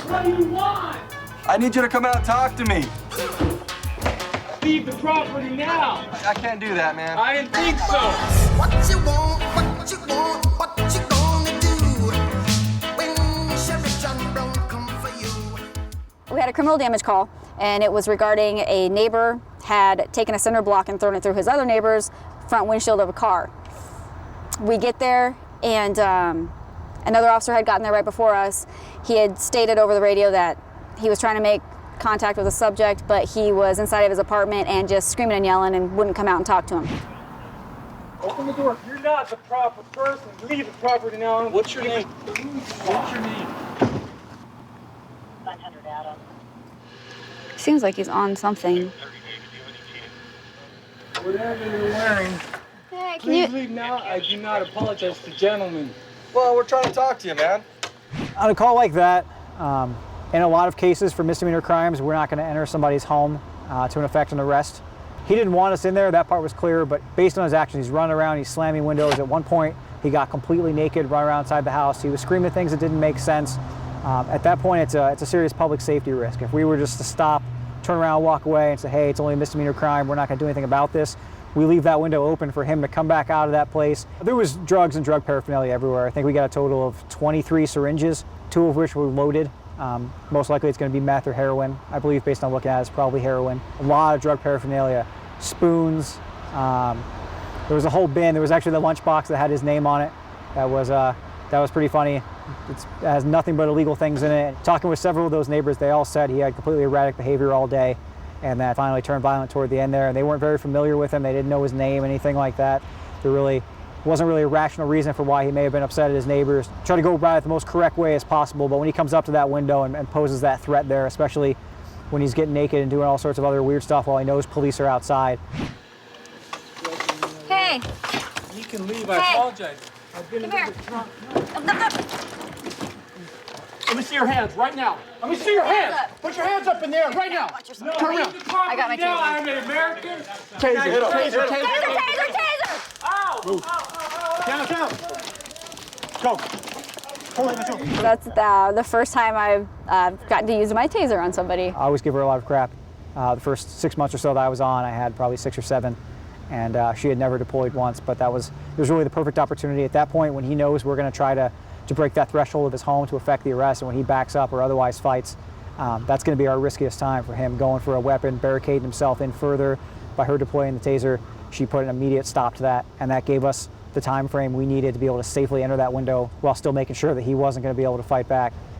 What do you want? I need you to come out and talk to me. Leave the property now. I can't do that, man. I didn't think so. What you want, what you want, what you gonna do when Sheriff John Brown come for you? We had a criminal damage call, and it was regarding a neighbor had taken a cinder block and thrown it through his other neighbor's front windshield of a car. We get there, and another officer had gotten there right before us. He had stated over the radio that he was trying to make contact with the subject, but he was inside of his apartment and just screaming and yelling and wouldn't come out and talk to him. Open the door. You're not the proper person. Leave the property now. What's your name? What's your name? 900 Adam. Seems like he's on something. Whatever you're wearing, Hey, please leave now. I do not apologize to gentlemen. Well, we're trying to talk to you, man. On a call like that, in a lot of cases for misdemeanor crimes, we're not going to enter somebody's home to effect an arrest. He didn't want us in there, that part was clear, but based on his actions, he's running around, he's slamming windows. At one point, he got completely naked, running around inside the house. He was screaming things that didn't make sense. At that point, it's a serious public safety risk. If we were just to stop, turn around, walk away, and say, hey, it's only a misdemeanor crime, we're not going to do anything about this, we leave that window open for him to come back out of that place. There was drugs and drug paraphernalia everywhere. I think we got a total of 23 syringes, 2 of which were loaded. Most likely it's going to be meth or heroin. I believe, based on looking at it, it's probably heroin. A lot of drug paraphernalia, spoons. There was a whole bin. There was actually the lunchbox that had his name on it. That was pretty funny. It has nothing but illegal things in it. Talking with several of those neighbors, they all said he had completely erratic behavior all day, and that finally turned violent toward the end there. And they weren't very familiar with him. They didn't know his name, anything like that. There wasn't really a rational reason for why he may have been upset at his neighbors. Try to go about it the most correct way as possible, but when he comes up to that window and poses that threat there, especially when he's getting naked and doing all sorts of other weird stuff while he knows police are outside. Hey! You can leave. I apologize. I've been Come here. Let me see your hands right now. Let me see your hands. Put your hands up in there right now. Watch yourself. Turn around. I got my Now taser. I'm an American. Taser, taser, Taser! Ow! Down. Go. That's the first time I've gotten to use my taser on somebody. I always give her a lot of crap. The first 6 months or so that I was on, I had probably 6 or 7, and she had never deployed once, but it was really the perfect opportunity at that point when he knows we're going to try to break that threshold of his home to effect the arrest, and when he backs up or otherwise fights, that's going to be our riskiest time for him, going for a weapon, barricading himself in further. By her deploying the taser, she put an immediate stop to that, and that gave us the time frame we needed to be able to safely enter that window while still making sure that he wasn't going to be able to fight back.